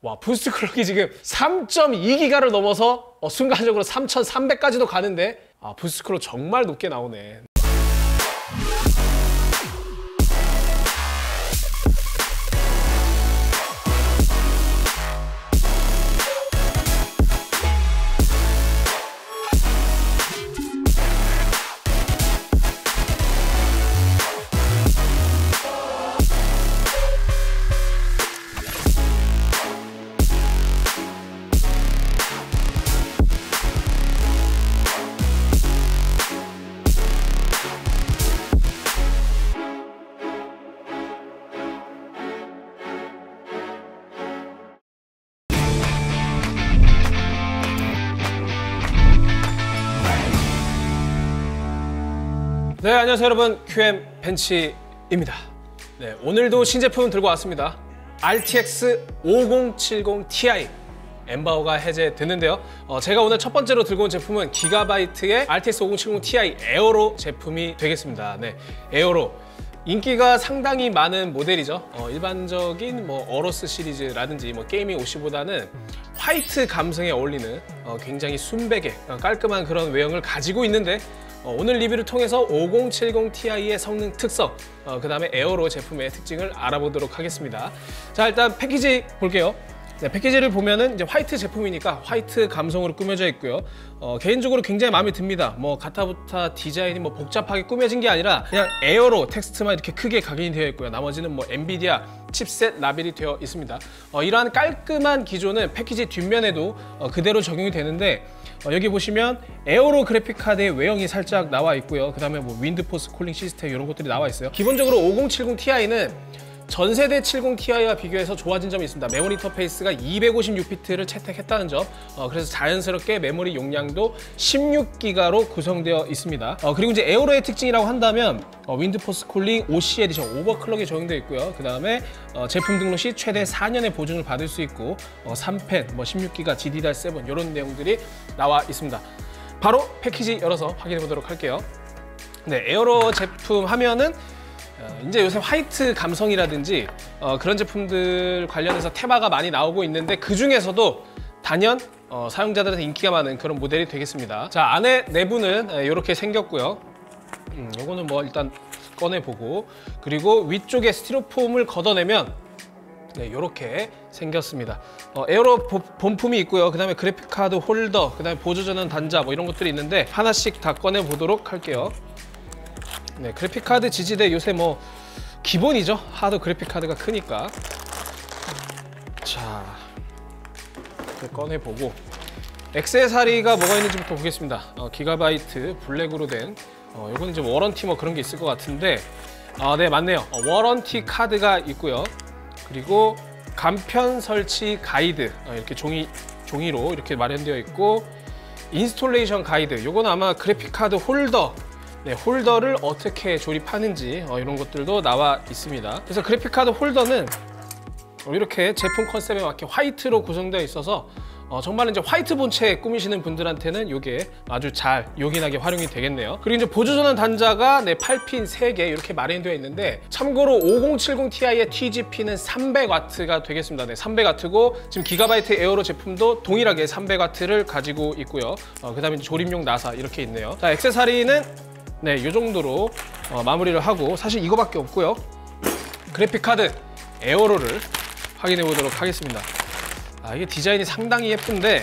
와, 부스트 클럭이 지금 3.2기가를 넘어서 순간적으로 3300까지도 가는데 부스트 클럭 정말 높게 나오네. 네, 안녕하세요 여러분, QM 벤치입니다. 네, 오늘도 신제품 들고 왔습니다. RTX 5070 Ti 엠바오가 해제됐는데요. 제가 오늘 첫 번째로 들고 온 제품은 기가바이트의 RTX 5070 Ti 에어로 제품이 되겠습니다. 네, 에어로 인기가 상당히 많은 모델이죠. 일반적인 어로스 시리즈라든지 게이밍 OC보다는 화이트 감성에 어울리는 굉장히 순백의 깔끔한 그런 외형을 가지고 있는데, 오늘 리뷰를 통해서 5070 Ti의 성능 특성, 그 다음에 에어로 제품의 특징을 알아보도록 하겠습니다. 자, 일단 패키지 볼게요. 네, 패키지를 보면은 이제 화이트 제품이니까 화이트 감성으로 꾸며져 있고요. 개인적으로 굉장히 마음에 듭니다. 가타부타 디자인이 복잡하게 꾸며진 게 아니라 그냥 에어로 텍스트만 이렇게 크게 각인이 되어 있고요. 나머지는 엔비디아 칩셋 라벨이 되어 있습니다. 이러한 깔끔한 기조는 패키지 뒷면에도 그대로 적용이 되는데, 여기 보시면 에어로 그래픽카드의 외형이 살짝 나와 있고요. 그 다음에 윈드포스 쿨링 시스템 이런 것들이 나와 있어요. 기본적으로 5070 Ti는 전 세대 70 Ti와 비교해서 좋아진 점이 있습니다. 메모리 인터페이스가 256비트를 채택했다는 점, 그래서 자연스럽게 메모리 용량도 16기가로 구성되어 있습니다. 그리고 이제 에어로의 특징이라고 한다면 윈드포스 쿨링 OC 에디션 오버클럭이 적용되어 있고요. 그 다음에 제품 등록 시 최대 4년의 보증을 받을 수 있고 3펜, 16기가, GDDR7 이런 내용들이 나와 있습니다. 바로 패키지 열어서 확인해 보도록 할게요. 네, 에어로 제품 하면은 이제 요새 화이트 감성이라든지 그런 제품들 관련해서 테마가 많이 나오고 있는데, 그 중에서도 단연 사용자들한테 인기가 많은 그런 모델이 되겠습니다. 자, 안에 내부는 이렇게 생겼고요. 요거는 일단 꺼내보고, 그리고 위쪽에 스티로폼을 걷어내면 네, 이렇게 생겼습니다. 에어로 본품이 있고요. 그 다음에 그래픽카드 홀더, 그 다음에 보조전원 단자 이런 것들이 있는데 하나씩 다 꺼내보도록 할게요. 네, 그래픽카드 지지대 요새 기본이죠. 하드 그래픽카드가 크니까. 자, 이렇게 꺼내보고 액세서리가 뭐가 있는지부터 보겠습니다. 기가바이트 블랙으로 된 요거는 이제 워런티 그런 게 있을 것 같은데, 네, 맞네요. 워런티 카드가 있고요. 그리고 간편 설치 가이드, 이렇게 종이로 이렇게 마련되어 있고, 인스톨레이션 가이드, 요건 아마 그래픽카드 홀더, 네, 홀더를 어떻게 조립하는지 이런 것들도 나와 있습니다. 그래서 그래픽카드 홀더는 이렇게 제품 컨셉에 맞게 화이트로 구성되어 있어서 정말 이제 화이트 본체 꾸미시는 분들한테는 이게 아주 잘 요긴하게 활용이 되겠네요. 그리고 이제 보조전원 단자가 8핀 3개 이렇게 마련되어 있는데, 참고로 5070 Ti의 TGP는 300W가 되겠습니다. 네, 300W고 지금 기가바이트 에어로 제품도 동일하게 300W를 가지고 있고요. 그 다음에 조립용 나사 이렇게 있네요. 자, 액세서리는 네, 이 정도로 마무리를 하고, 사실 이거밖에 없고요. 그래픽카드 에어로를 확인해 보도록 하겠습니다. 이게 디자인이 상당히 예쁜데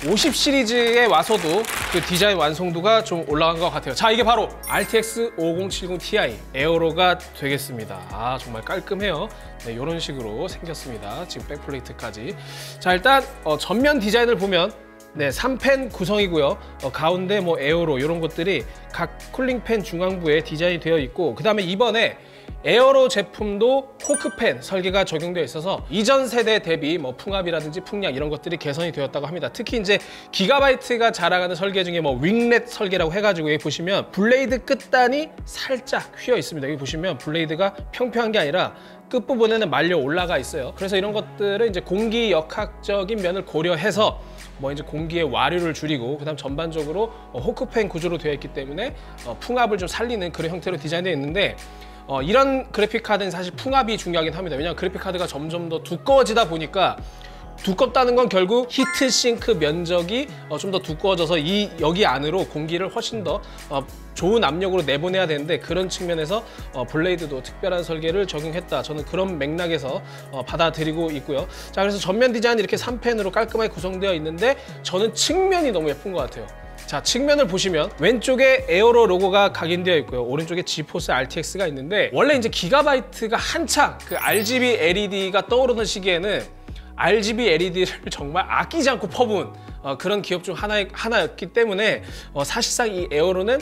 50 시리즈에 와서도 그 디자인 완성도가 좀 올라간 것 같아요. 자, 이게 바로 RTX 5070 Ti 에어로가 되겠습니다. 정말 깔끔해요. 네, 이런 식으로 생겼습니다. 지금 백플레이트까지. 자, 일단 전면 디자인을 보면 네, 3펜 구성이고요. 가운데 에어로 이런 것들이 각 쿨링팬 중앙부에 디자인이 되어 있고, 그 다음에 이번에 에어로 제품도 호크팬 설계가 적용되어 있어서 이전 세대 대비 풍압이라든지 풍량 이런 것들이 개선이 되었다고 합니다. 특히 이제 기가바이트가 자랑하는 설계 중에 윙렛 설계라고 해가지고 여기 보시면 블레이드 끝단이 살짝 휘어 있습니다. 여기 보시면 블레이드가 평평한 게 아니라 끝부분에는 말려 올라가 있어요. 그래서 이런 것들은 이제 공기 역학적인 면을 고려해서 이제 공기의 와류를 줄이고, 그다음 전반적으로 호크팬 구조로 되어 있기 때문에 풍압을 좀 살리는 그런 형태로 디자인되어 있는데, 이런 그래픽 카드는 사실 풍압이 중요하긴 합니다. 왜냐하면 그래픽 카드가 점점 더 두꺼워지다 보니까 두껍다는 건 결국 히트싱크 면적이 좀 더 두꺼워져서 여기 안으로 공기를 훨씬 더 좋은 압력으로 내보내야 되는데, 그런 측면에서 블레이드도 특별한 설계를 적용했다. 저는 그런 맥락에서 받아들이고 있고요. 자, 그래서 전면 디자인이 이렇게 3펜으로 깔끔하게 구성되어 있는데 저는 측면이 너무 예쁜 것 같아요. 자, 측면을 보시면 왼쪽에 에어로 로고가 각인되어 있고요. 오른쪽에 지포스 RTX가 있는데, 원래 이제 기가바이트가 한창 그 RGB LED가 떠오르는 시기에는 RGB LED를 정말 아끼지 않고 퍼부은 그런 기업 중 하나였기 때문에 사실상 이 에어로는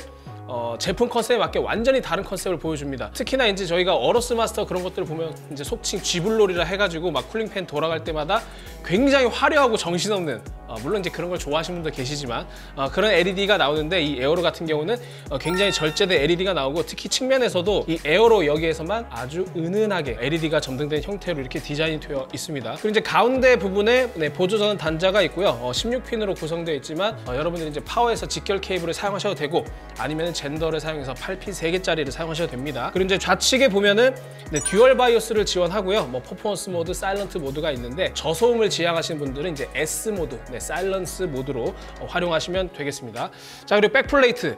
제품 컨셉에 맞게 완전히 다른 컨셉을 보여줍니다. 특히나 이제 저희가 어로스 마스터 그런 것들을 보면 이제 속칭 쥐불놀이라 해가지고 막 쿨링팬 돌아갈 때마다 굉장히 화려하고 정신없는, 물론 이제 그런 걸 좋아하시는 분도 계시지만 그런 LED가 나오는데, 이 에어로 같은 경우는 굉장히 절제된 LED가 나오고, 특히 측면에서도 이 에어로 여기에서만 아주 은은하게 LED가 점등된 형태로 이렇게 디자인이 되어 있습니다. 그리고 이제 가운데 부분에 보조전원 단자가 있고요. 16핀으로 구성되어 있지만 여러분들이 이제 파워에서 직결 케이블을 사용하셔도 되고, 아니면 젠더를 사용해서 8핀 3개짜리를 사용하셔도 됩니다. 그리고 이제 좌측에 보면은 듀얼 바이오스를 지원하고요. 퍼포먼스 모드, 사일런트 모드가 있는데, 저소음을 지향하시는 분들은 이제 S 모드, 사일런스 모드로 활용하시면 되겠습니다. 자, 그리고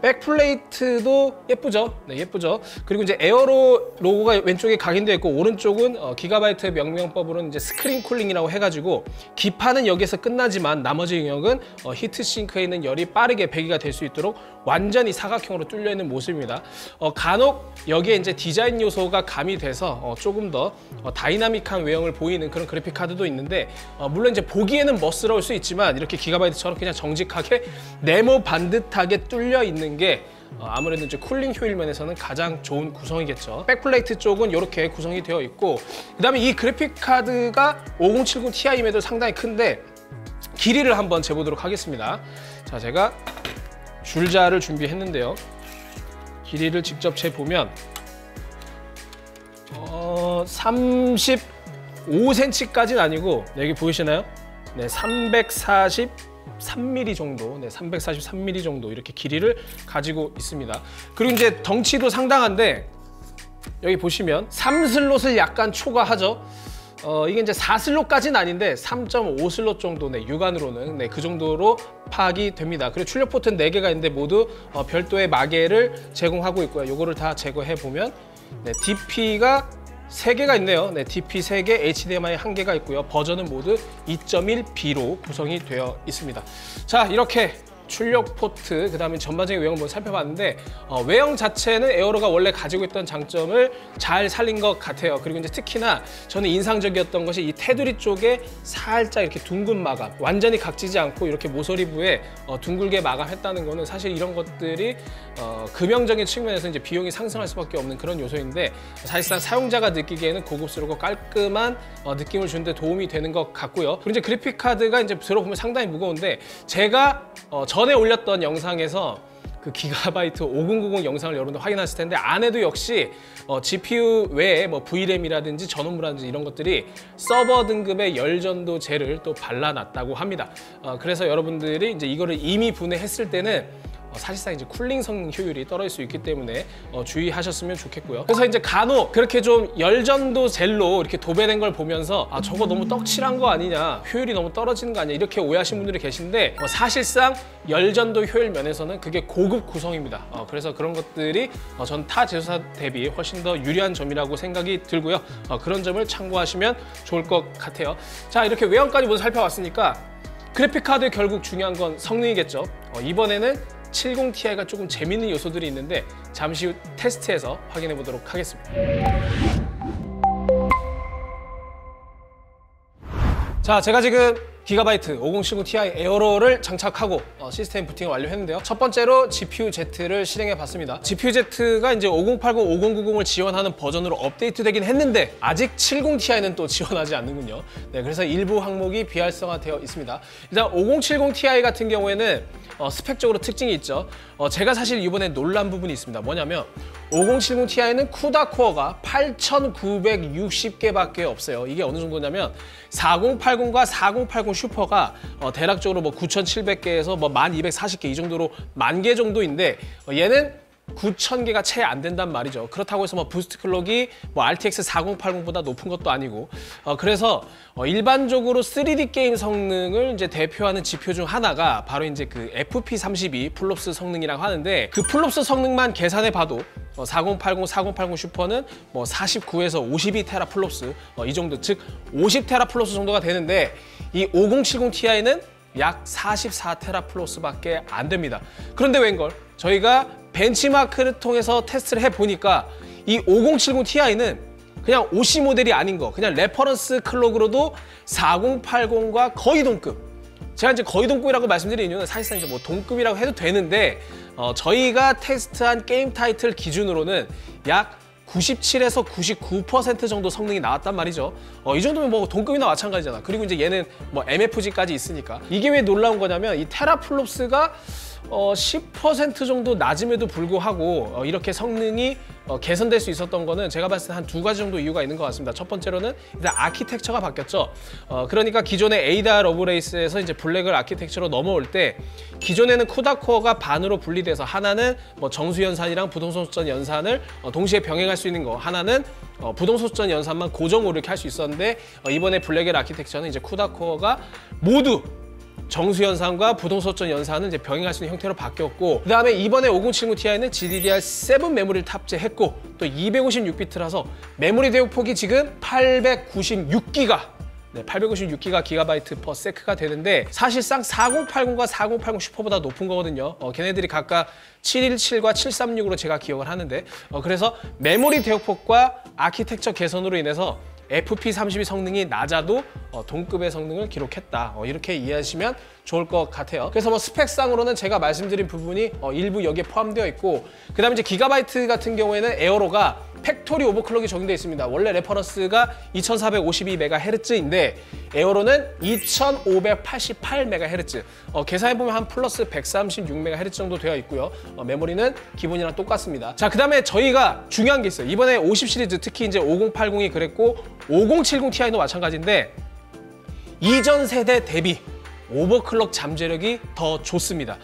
백플레이트도 예쁘죠? 네, 예쁘죠. 그리고 이제 에어로 로고가 왼쪽에 각인되어 있고, 오른쪽은 기가바이트 명명법으로는 이제 스크린 쿨링이라고 해가지고, 기판은 여기에서 끝나지만 나머지 영역은 히트싱크에 있는 열이 빠르게 배기가 될 수 있도록 완전히 사각형으로 뚫려 있는 모습입니다. 간혹 여기에 이제 디자인 요소가 가미돼서 조금 더 다이나믹한 외형을 보이는 그런 그래픽 카드도 있는데, 물론 이제 보기에는 멋스러울 수 있지만 이렇게 기가바이트처럼 그냥 정직하게 네모 반듯하게 뚫려 있는 게 아무래도 이제 쿨링 효율 면에서는 가장 좋은 구성이겠죠. 백플레이트 쪽은 이렇게 구성이 되어 있고, 그다음에 이 그래픽 카드가 5070 Ti임에도 상당히 큰데 길이를 한번 재보도록 하겠습니다. 자, 제가 줄자를 준비했는데요. 길이를 직접 재보면 35cm까지는 아니고, 여기 보이시나요? 네, 343mm 정도, 343mm 정도 이렇게 길이를 가지고 있습니다. 그리고 이제 덩치도 상당한데, 여기 보시면 3슬롯을 약간 초과하죠. 이게 이제 4슬롯까지는 아닌데 3.5슬롯 정도, 육안으로는 그 정도로 파악이 됩니다. 그리고 출력 포트는 4개가 있는데 모두 별도의 마개를 제공하고 있고요. 요거를 다 제거해 보면 DP가 3개가 있네요. DP 3개, HDMI 1개가 있고요. 버전은 모두 2.1B로 구성이 되어 있습니다. 자, 이렇게 출력 포트, 그 다음에 전반적인 외형을 한번 살펴봤는데, 외형 자체는 에어로가 원래 가지고 있던 장점을 잘 살린 것 같아요. 그리고 이제 특히나 저는 인상적이었던 것이 이 테두리 쪽에 살짝 이렇게 둥근 마감, 완전히 각지지 않고 이렇게 모서리부에 둥글게 마감했다는 거는, 사실 이런 것들이 금형적인 측면에서 이제 비용이 상승할 수밖에 없는 그런 요소인데, 사실상 사용자가 느끼기에는 고급스럽고 깔끔한 느낌을 주는데 도움이 되는 것 같고요. 그리고 이제 그래픽 카드가 이제 들어보면 상당히 무거운데, 제가 전에 올렸던 영상에서 그 기가바이트 5090 영상을 여러분들 확인하실 텐데, 안에도 역시 GPU 외에 VRAM이라든지 전원무라든지 이런 것들이 서버 등급의 열전도 젤을 또 발라놨다고 합니다. 그래서 여러분들이 이제 이거를 이미 분해했을 때는 사실상 이제 쿨링성 효율이 떨어질 수 있기 때문에 주의하셨으면 좋겠고요. 그래서 이제 간혹 그렇게 좀 열전도 젤로 이렇게 도배된 걸 보면서 저거 너무 떡칠한 거 아니냐, 효율이 너무 떨어지는 거 아니냐, 이렇게 오해하시는 분들이 계신데, 사실상 열전도 효율 면에서는 그게 고급 구성입니다. 그래서 그런 것들이 전 타 제조사 대비 훨씬 더 유리한 점이라고 생각이 들고요. 그런 점을 참고하시면 좋을 것 같아요. 자, 이렇게 외형까지 모두 살펴봤으니까 그래픽 카드의 결국 중요한 건 성능이겠죠. 이번에는 70ti가 조금 재밌는 요소들이 있는데 잠시 후 테스트해서 확인해 보도록 하겠습니다. 자, 제가 지금 기가바이트 5070 Ti 에어로를 장착하고 시스템 부팅을 완료했는데요. 첫 번째로 GPU-Z를 실행해 봤습니다. GPU-Z가 이제 5080, 5090을 지원하는 버전으로 업데이트되긴 했는데 아직 70ti는 또 지원하지 않는군요. 그래서 일부 항목이 비활성화되어 있습니다. 일단 5070 Ti 같은 경우에는 스펙적으로 특징이 있죠. 제가 사실 이번에 놀란 부분이 있습니다. 뭐냐면 5070 Ti는 쿠다 코어가 8960개밖에 없어요. 이게 어느 정도냐면 4080과 4080 슈퍼가 대략적으로 9700개에서 1240개 이 정도로 10,000개 정도인데, 얘는 9,000개가 채 안 된단 말이죠. 그렇다고 해서 뭐 부스트 클럭이 뭐 RTX 4080보다 높은 것도 아니고, 그래서 일반적으로 3D 게임 성능을 이제 대표하는 지표 중 하나가 바로 이제 그 FP32 플롭스 성능이라고 하는데, 그 플롭스 성능만 계산해 봐도 4080, 4080 슈퍼는 뭐 49에서 52 테라플롭스 이 정도, 즉 50 테라플롭스 정도가 되는데, 이 5070 Ti는 약 44 테라플롭스밖에 안 됩니다. 그런데 웬걸? 저희가 벤치마크를 통해서 테스트를 해보니까 이 5070 Ti는 그냥 OC 모델이 아닌 거, 그냥 레퍼런스 클럭으로도 4080과 거의 동급. 제가 이제 거의 동급이라고 말씀드린 이유는 사실상 이제 뭐 동급이라고 해도 되는데, 저희가 테스트한 게임 타이틀 기준으로는 약 97에서 99% 정도 성능이 나왔단 말이죠. 이 정도면 뭐 동급이나 마찬가지잖아. 그리고 이제 얘는 뭐 MFG까지 있으니까. 이게 왜 놀라운 거냐면, 이 테라플롭스가 10% 정도 낮음에도 불구하고 이렇게 성능이 개선될 수 있었던 거는 제가 봤을 때 한 2가지 정도 이유가 있는 것 같습니다. 첫 번째로는 일단 아키텍처가 바뀌었죠. 그러니까 기존의 에이다 러브레이스에서 이제 블랙을 아키텍처로 넘어올 때, 기존에는 쿠다 코어가 반으로 분리돼서 하나는 뭐 정수 연산이랑 부동선 소전 연산을 동시에 병행할 수 있는 거, 하나는 부동선 소전 연산만 고정으로 이렇게 할 수 있었는데, 이번에 블랙의 아키텍처는 이제 쿠다 코어가 모두 정수 연산과 부동소전 연산은 이제 병행할 수 있는 형태로 바뀌었고, 그 다음에 이번에 5070 Ti는 GDDR7 메모리를 탑재했고, 또 256비트라서 메모리 대역폭이 지금 896기가, 856기가 기가바이트 퍼 세크가 되는데, 사실상 4080과 4080 슈퍼보다 높은 거거든요. 걔네들이 각각 717과 736으로 제가 기억을 하는데, 그래서 메모리 대역폭과 아키텍처 개선으로 인해서 FP32 성능이 낮아도 동급의 성능을 기록했다. 이렇게 이해하시면 좋을 것 같아요. 그래서 뭐 스펙상으로는 제가 말씀드린 부분이 일부 여기에 포함되어 있고, 그 다음에 이제 기가바이트 같은 경우에는 에어로가 팩토리 오버클럭이 적용되어 있습니다. 원래 레퍼런스가 2452MHz인데 에어로는 2588MHz. 계산해보면 한 플러스 136MHz 정도 되어 있고요. 메모리는 기본이랑 똑같습니다. 자, 그 다음에 저희가 중요한 게 있어요. 이번에 50 시리즈, 특히 이제 5080이 그랬고 5070 Ti도 마찬가지인데, 이전 세대 대비 오버클럭 잠재력이 더 좋습니다.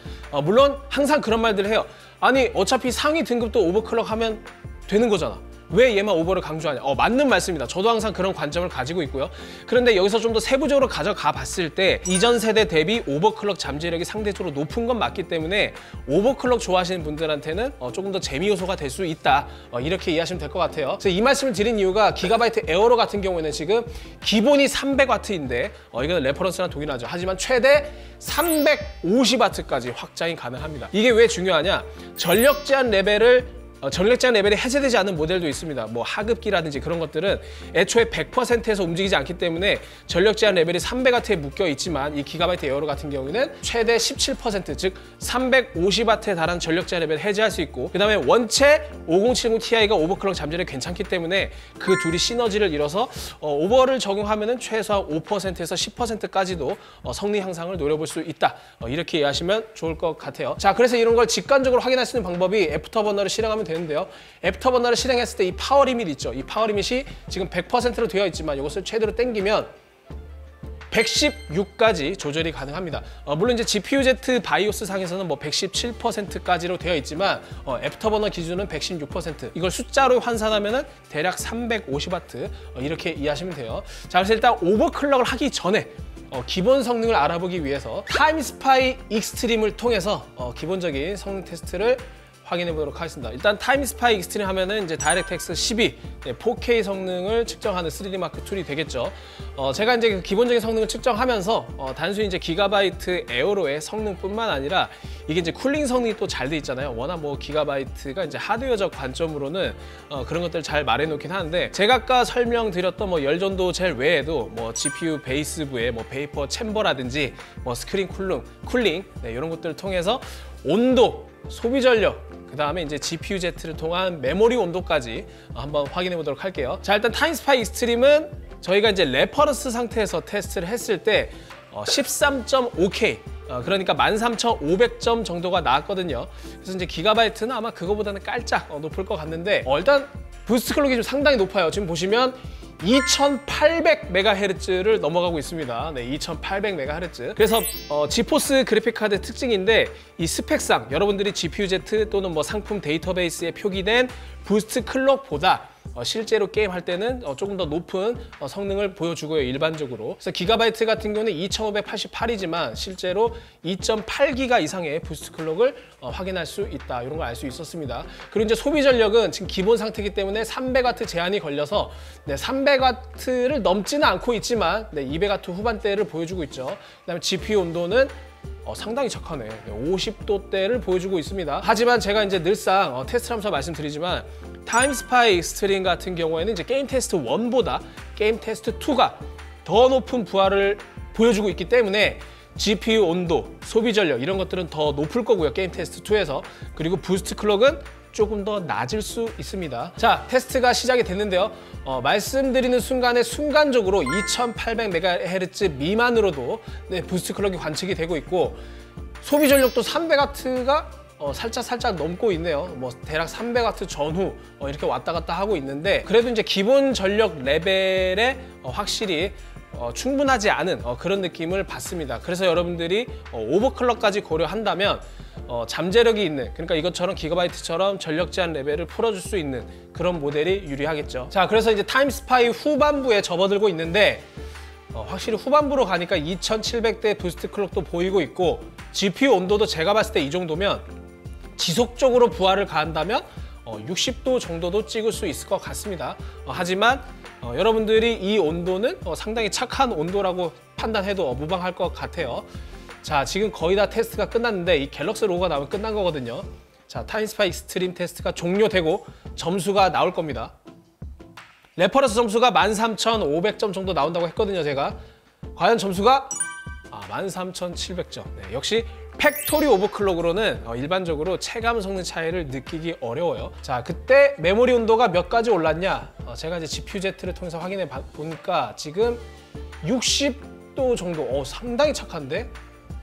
물론 항상 그런 말들을 해요. 아니 어차피 상위 등급도 오버클럭 하면 되는 거잖아. 왜 얘만 오버를 강조하냐? 맞는 말씀입니다. 저도 항상 그런 관점을 가지고 있고요. 그런데 여기서 좀 더 세부적으로 가져가 봤을 때, 이전 세대 대비 오버클럭 잠재력이 상대적으로 높은 건 맞기 때문에 오버클럭 좋아하시는 분들한테는 조금 더 재미 요소가 될 수 있다. 이렇게 이해하시면 될 것 같아요. 그래서 이 말씀을 드린 이유가, 기가바이트 에어로 같은 경우에는 지금 기본이 300W인데 이거는 레퍼런스랑 동일하죠. 하지만 최대 350W까지 확장이 가능합니다. 이게 왜 중요하냐? 전력 제한 레벨을 전력 제한 레벨이 해제되지 않는 모델도 있습니다. 뭐 하급기라든지 그런 것들은 애초에 100%에서 움직이지 않기 때문에 전력 제한 레벨이 300W에 묶여 있지만, 이 기가바이트 에어로 같은 경우에는 최대 17%, 즉 350W에 달하는 전력 제한 레벨을 해제할 수 있고, 그 다음에 원체 5070 Ti가 오버클럭 잠재력이 괜찮기 때문에 그 둘이 시너지를 이뤄서 오버를 적용하면은 최소한 5%에서 10%까지도 성능 향상을 노려볼 수 있다. 이렇게 이해하시면 좋을 것 같아요. 자, 그래서 이런 걸 직관적으로 확인할 수 있는 방법이 애프터버너를 실행하면 되는데요. 애프터버너를 실행했을 때 이 파워 리밋 있죠. 이 파워 리밋이 지금 100%로 되어 있지만 이것을 최대로 당기면 116까지 조절이 가능합니다. 물론 이제 GPU-Z 바이오스 상에서는 뭐 117%까지로 되어 있지만 애프터버너 기준은 116%. 이걸 숫자로 환산하면은 대략 350W 이렇게 이해하시면 돼요. 자, 그래서 일단 오버클럭을 하기 전에 기본 성능을 알아보기 위해서 타임스파이 익스트림을 통해서 기본적인 성능 테스트를 확인해 보도록 하겠습니다. 일단 타임스파이 익스트림 하면은 이제 다이렉트X 12 4K 성능을 측정하는 3D 마크 툴이 되겠죠. 제가 이제 기본적인 성능을 측정하면서 단순히 이제 기가바이트 에어로의 성능뿐만 아니라 이게 이제 쿨링 성능이 또 잘 돼 있잖아요. 워낙 뭐 기가바이트가 이제 하드웨어적 관점으로는 그런 것들을 잘 말해 놓긴 하는데, 제가 아까 설명드렸던 뭐 열전도 젤 외에도 뭐 GPU 베이스부의 뭐 베이퍼 챔버라든지 뭐 스크린 쿨링 이런 것들을 통해서 온도, 소비 전력, 그 다음에 이제 GPU-Z를 통한 메모리 온도까지 한번 확인해 보도록 할게요. 자, 일단 타임스파이 익스트림은 저희가 이제 레퍼런스 상태에서 테스트를 했을 때 13.5K, 그러니까 13,500점 정도가 나왔거든요. 그래서 이제 기가바이트는 아마 그거보다는 깔짝 높을 것 같는데, 일단 부스트 클럭이 좀 상당히 높아요. 지금 보시면 2800MHz를 넘어가고 있습니다. 네, 2800MHz. 그래서 지포스 그래픽카드 특징인데 이 스펙상 여러분들이 GPU-Z 또는 뭐 상품 데이터베이스에 표기된 부스트 클럭보다 실제로 게임할 때는 조금 더 높은 성능을 보여주고요, 일반적으로. 그래서 기가바이트 같은 경우는 2588이지만 실제로 2.8기가 이상의 부스트 클럭을 확인할 수 있다, 이런 걸 알 수 있었습니다. 그리고 이제 소비 전력은 지금 기본 상태이기 때문에 300W 제한이 걸려서 300W를 넘지는 않고 있지만 200W 후반대를 보여주고 있죠. 그다음에 GPU 온도는 상당히 착하네. 50도대를 보여주고 있습니다. 하지만 제가 이제 늘상 테스트를 하면서 말씀드리지만 타임스파이 익스트림 같은 경우에는 이제 게임 테스트 1보다 게임 테스트 2가 더 높은 부하를 보여주고 있기 때문에 GPU 온도, 소비 전력 이런 것들은 더 높을 거고요, 게임 테스트 2에서. 그리고 부스트 클럭은 조금 더 낮을 수 있습니다. 자, 테스트가 시작이 됐는데요. 말씀드리는 순간에 순간적으로 2800MHz 미만으로도 부스트 클럭이 관측이 되고 있고, 소비 전력도 300W가 살짝 넘고 있네요. 뭐 대략 300W 전후 이렇게 왔다 갔다 하고 있는데, 그래도 이제 기본 전력 레벨에 확실히 충분하지 않은 그런 느낌을 받습니다. 그래서 여러분들이 오버클럭까지 고려한다면 잠재력이 있는, 그러니까 이것처럼 기가바이트처럼 전력 제한 레벨을 풀어줄 수 있는 그런 모델이 유리하겠죠. 자, 그래서 이제 타임스파이 후반부에 접어들고 있는데 확실히 후반부로 가니까 2700대 부스트 클럭도 보이고 있고, GPU 온도도 제가 봤을 때 이 정도면 지속적으로 부하를 가한다면 60도 정도도 찍을 수 있을 것 같습니다. 하지만 여러분들이 이 온도는 상당히 착한 온도라고 판단해도 무방할 것 같아요. 자, 지금 거의 다 테스트가 끝났는데 이 갤럭시 로고가 나오면 끝난 거거든요. 자, 타임스파이 익스트림 테스트가 종료되고 점수가 나올 겁니다. 레퍼런스 점수가 13500점 정도 나온다고 했거든요, 제가. 과연 점수가 13700점. 네, 역시 팩토리 오버클럭으로는 일반적으로 체감 성능 차이를 느끼기 어려워요. 자, 그때 메모리 온도가 몇 가지 올랐냐? 제가 이제 GPU-Z를 통해서 확인해 보니까 지금 60도 정도, 상당히 착한데?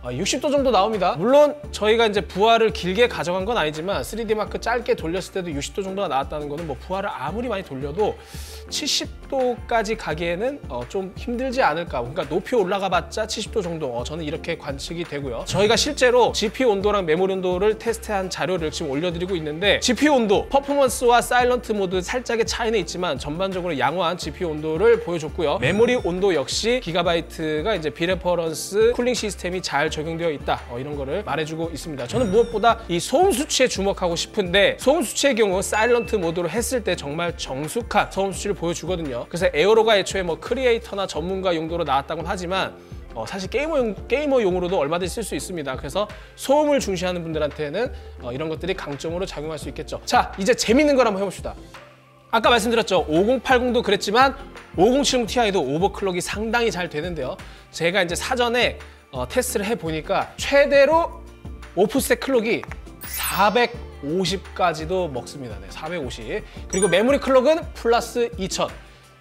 60도 정도 나옵니다. 물론 저희가 이제 부하를 길게 가져간 건 아니지만 3D 마크 짧게 돌렸을 때도 60도 정도가 나왔다는 거는 뭐 부하를 아무리 많이 돌려도 70도까지 가기에는 좀 힘들지 않을까. 그러니까 높이 올라가 봤자 70도 정도, 저는 이렇게 관측이 되고요. 저희가 실제로 GPU 온도랑 메모리 온도를 테스트한 자료를 지금 올려드리고 있는데, GPU 온도, 퍼포먼스와 사일런트 모드 살짝의 차이는 있지만 전반적으로 양호한 GPU 온도를 보여줬고요. 메모리 온도 역시 기가바이트가 이제 비레퍼런스 쿨링 시스템이 잘 적용되어 있다, 이런 거를 말해주고 있습니다. 저는 무엇보다 이 소음 수치에 주목하고 싶은데, 소음 수치의 경우 사일런트 모드로 했을 때 정말 정숙한 소음 수치를 보여주거든요. 그래서 에어로가 애초에 뭐 크리에이터나 전문가 용도로 나왔다고는 하지만 사실 게이머용으로도 얼마든지 쓸 수 있습니다. 그래서 소음을 중시하는 분들한테는 이런 것들이 강점으로 작용할 수 있겠죠. 자, 이제 재밌는 걸 한번 해봅시다. 아까 말씀드렸죠, 5080도 그랬지만 5070 Ti도 오버클럭이 상당히 잘 되는데요. 제가 이제 사전에 테스트를 해보니까 최대로 오프셋 클럭이 450까지도 먹습니다. 네, 450. 그리고 메모리 클럭은 플러스 2000.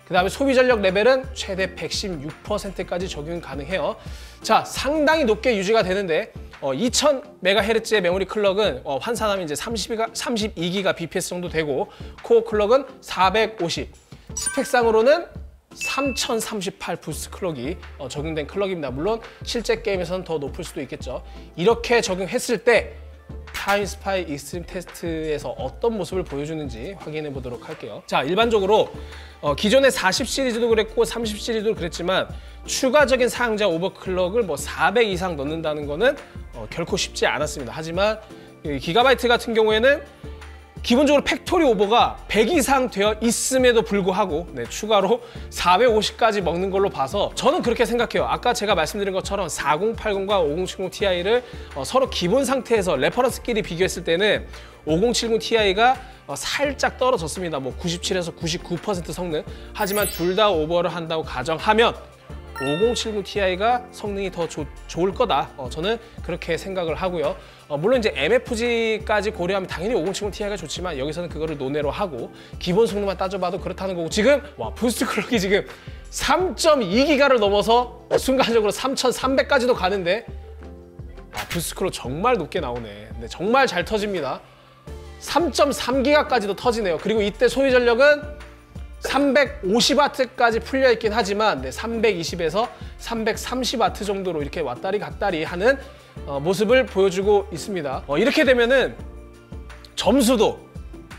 그 다음에 소비 전력 레벨은 최대 116%까지 적용 가능해요. 자, 상당히 높게 유지가 되는데 2000MHz의 메모리 클럭은 환산하면 이제 32기가 bps 정도 되고, 코어 클럭은 450. 스펙상으로는 3038 부스트 클럭이 적용된 클럭입니다. 물론 실제 게임에서는 더 높을 수도 있겠죠. 이렇게 적용했을 때 타임스파이 익스트림 테스트에서 어떤 모습을 보여주는지 확인해 보도록 할게요. 자, 일반적으로 기존의 40 시리즈도 그랬고 30 시리즈도 그랬지만 추가적인 사용자 오버클럭을 뭐 400 이상 넣는다는 거는 결코 쉽지 않았습니다. 하지만 기가바이트 같은 경우에는 기본적으로 팩토리 오버가 100 이상 되어 있음에도 불구하고 추가로 450까지 먹는 걸로 봐서 저는 그렇게 생각해요. 아까 제가 말씀드린 것처럼 4080과 5070 Ti를 서로 기본 상태에서 레퍼런스끼리 비교했을 때는 5070 Ti가 살짝 떨어졌습니다. 뭐 97에서 99% 성능. 하지만 둘 다 오버를 한다고 가정하면 5070 Ti가 성능이 더 좋을 거다. 저는 그렇게 생각을 하고요. 물론 이제 MFG까지 고려하면 당연히 5070 Ti가 좋지만 여기서는 그거를 논외로 하고 기본 성능만 따져봐도 그렇다는 거고, 지금 부스트 클럭이 지금 3.2기가를 넘어서 순간적으로 3300까지도 가는데 부스트 클럭 정말 높게 나오네. 근데 정말 잘 터집니다. 3.3기가까지도 터지네요. 그리고 이때 소비 전력은 350W까지 풀려 있긴 하지만 320에서 330W 정도로 이렇게 왔다리 갔다리 하는 모습을 보여주고 있습니다. 이렇게 되면은 점수도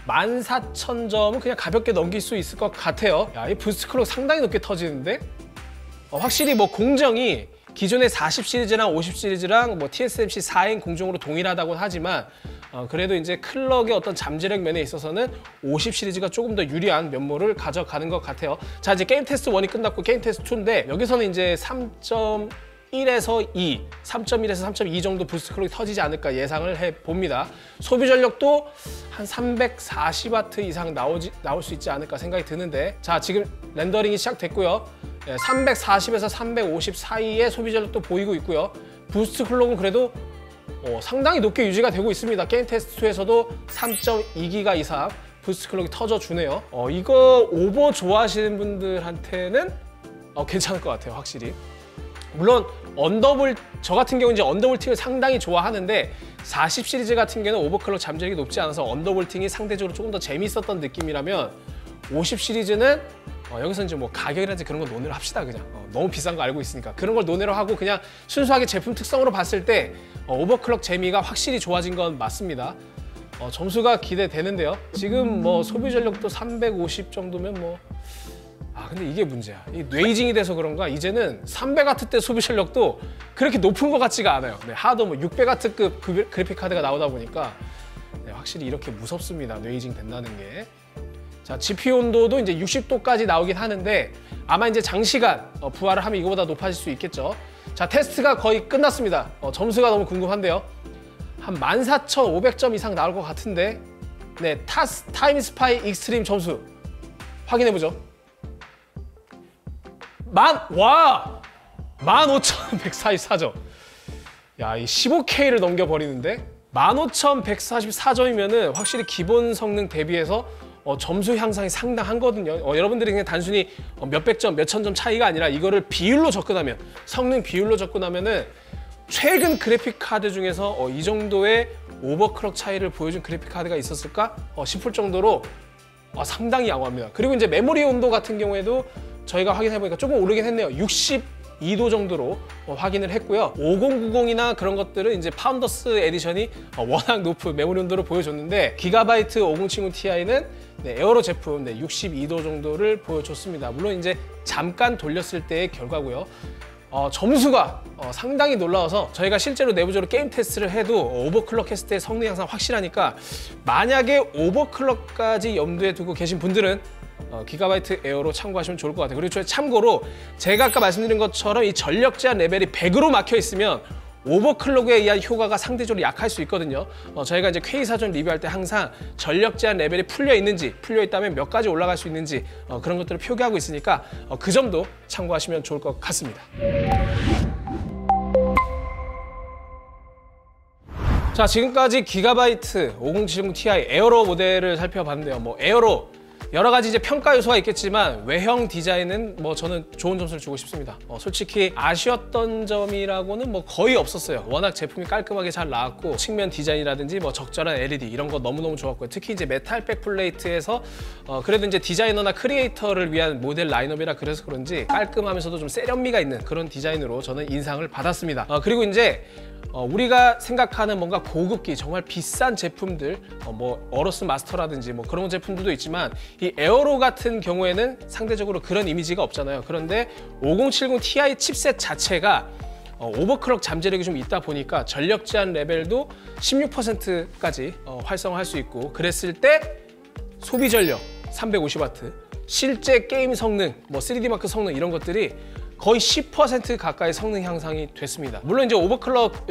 14,000점은 그냥 가볍게 넘길 수 있을 것 같아요. 야, 이 부스트 클록 상당히 높게 터지는데 확실히 뭐 공정이 기존의 40 시리즈랑 50 시리즈랑 뭐 TSMC 4인 공정으로 동일하다고 하지만 그래도 이제 클럭의 어떤 잠재력 면에 있어서는 50 시리즈가 조금 더 유리한 면모를 가져가는 것 같아요. 자, 이제 게임 테스트 1이 끝났고 게임 테스트 2인데 여기서는 이제 3.1에서 2, 3.1에서 3.2 정도 부스트 클럭이 터지지 않을까 예상을 해봅니다. 소비 전력도 한 340W 이상 나올 수 있지 않을까 생각이 드는데, 자, 지금 렌더링이 시작됐고요. 340에서 350 사이의 소비 전력도 보이고 있고요. 부스트 클럭은 그래도 상당히 높게 유지가 되고 있습니다. 게임 테스트 2에서도 3.2기가 이상 부스트 클럭이 터져주네요. 이거 오버 좋아하시는 분들한테는 괜찮을 것 같아요, 확실히. 물론 저 같은 경우는 이제 언더볼팅을 상당히 좋아하는데 40 시리즈 같은 경우는 오버클럭 잠재력이 높지 않아서 언더볼팅이 상대적으로 조금 더 재밌었던 느낌이라면 50 시리즈는 여기서 이제 뭐 가격이라든지 그런 거 논의를 합시다. 그냥 너무 비싼 거 알고 있으니까 그런 걸 논의를 하고 그냥 순수하게 제품 특성으로 봤을 때 오버클럭 재미가 확실히 좋아진 건 맞습니다. 점수가 기대되는데요. 지금 뭐 소비 전력도 350 정도면 근데 이게 문제야. 이 뇌이징이 돼서 그런가 이제는 300W대 소비 전력도 그렇게 높은 것 같지가 않아요. 하도 뭐 600W급 그래픽 카드가 나오다 보니까 확실히 이렇게 무섭습니다. 뇌이징 된다는 게. 자, GPU 온도도 이제 60도까지 나오긴 하는데 아마 이제 장시간 부하를 하면 이거보다 높아질 수 있겠죠. 자, 테스트가 거의 끝났습니다. 점수가 너무 궁금한데요. 한 14,500점 이상 나올 것 같은데 타임스파이 익스트림 점수 확인해보죠. 15,144점. 야, 이 15K를 넘겨버리는데 15,144점이면은 확실히 기본 성능 대비해서 점수 향상이 상당하거든요. 여러분들이 그냥 단순히 몇백 점, 몇천 점 차이가 아니라 이거를 비율로 접근하면, 성능 비율로 접근하면은 최근 그래픽 카드 중에서 이 정도의 오버클럭 차이를 보여준 그래픽 카드가 있었을까 싶을 정도로 상당히 양호합니다. 그리고 이제 메모리 온도 같은 경우에도 저희가 확인해보니까 조금 오르긴 했네요. 62도 정도로 확인을 했고요. 5090이나 그런 것들은 이제 파운더스 에디션이 워낙 높은 메모리 온도를 보여줬는데 기가바이트 5070 Ti는 에어로 제품 62도 정도를 보여줬습니다. 물론 이제 잠깐 돌렸을 때의 결과고요. 점수가 상당히 놀라워서 저희가 실제로 내부적으로 게임 테스트를 해도 오버클럭 했을 때 성능 향상 확실하니까 만약에 오버클럭까지 염두에 두고 계신 분들은 기가바이트 에어로 참고하시면 좋을 것 같아요. 그리고 참고로 제가 아까 말씀드린 것처럼 이 전력 제한 레벨이 100으로 막혀 있으면 오버클럭에 의한 효과가 상대적으로 약할 수 있거든요. 저희가 이제 K사전 리뷰할 때 항상 전력 제한 레벨이 풀려 있다면 몇 가지 올라갈 수 있는지 그런 것들을 표기하고 있으니까 그 점도 참고하시면 좋을 것 같습니다. 자, 지금까지 기가바이트 5070 Ti 에어로 모델을 살펴봤는데요. 에어로 여러 가지 이제 평가 요소가 있겠지만 외형 디자인은 저는 좋은 점수를 주고 싶습니다. 솔직히 아쉬웠던 점이라고는 거의 없었어요. 워낙 제품이 깔끔하게 잘 나왔고 측면 디자인이라든지 적절한 LED 이런 거 너무너무 좋았고요. 특히 이제 메탈 백플레이트에서 그래도 이제 디자이너나 크리에이터를 위한 모델 라인업이라 그래서 그런지 깔끔하면서도 좀 세련미가 있는 그런 디자인으로 저는 인상을 받았습니다. 그리고 이제 우리가 생각하는 뭔가 고급기 정말 비싼 제품들 어로스 마스터라든지 그런 제품들도 있지만 이 에어로 같은 경우에는 상대적으로 그런 이미지가 없잖아요. 그런데 5070 Ti 칩셋 자체가 오버클럭 잠재력이 좀 있다 보니까 전력 제한 레벨도 16%까지 활성화할 수 있고 그랬을 때 소비 전력 350W, 실제 게임 성능, 3D 마크 성능 이런 것들이 거의 10% 가까이 성능 향상이 됐습니다. 물론 이제 오버클럭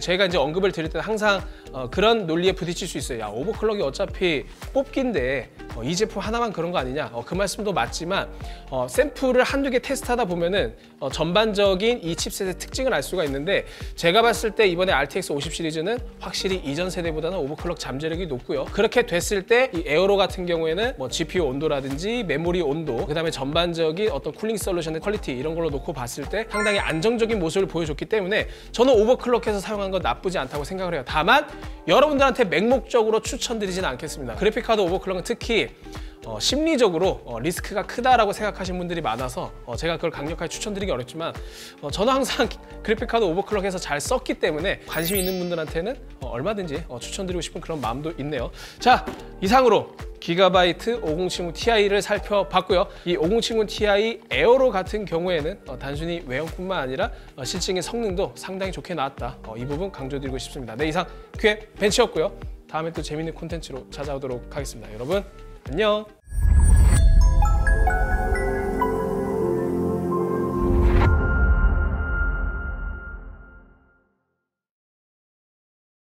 제가 이제 언급을 드릴 때는 항상 그런 논리에 부딪힐 수 있어요. 야, 오버클럭이 어차피 뽑기인데 이 제품 하나만 그런 거 아니냐? 그 말씀도 맞지만 샘플을 한두 개 테스트하다 보면은 전반적인 이 칩셋의 특징을 알 수가 있는데 제가 봤을 때 이번에 RTX 50 시리즈는 확실히 이전 세대보다는 오버클럭 잠재력이 높고요. 그렇게 됐을 때 이 에어로 같은 경우에는 GPU 온도라든지 메모리 온도, 그다음에 전반적인 어떤 쿨링 솔루션의 퀄리티 이런 걸로 놓고 봤을 때 상당히 안정적인 모습을 보여줬기 때문에 저는 오버클럭해서 사용한 건 나쁘지 않다고 생각을 해요. 다만 여러분들한테 맹목적으로 추천드리진 않겠습니다. 그래픽카드 오버클럭은 특히 심리적으로 리스크가 크다라고 생각하시는 분들이 많아서 제가 그걸 강력하게 추천드리기 어렵지만 저는 항상 그래픽카드 오버클럭해서 잘 썼기 때문에 관심 있는 분들한테는 얼마든지 추천드리고 싶은 그런 마음도 있네요. 자, 이상으로 기가바이트 5070 Ti를 살펴봤고요. 이 5070 Ti 에어로 같은 경우에는 단순히 외형뿐만 아니라 실질적인 성능도 상당히 좋게 나왔다. 이 부분 강조드리고 싶습니다. 네, 이상 QM 벤치였고요. 다음에 또 재밌는 콘텐츠로 찾아오도록 하겠습니다. 여러분 안녕.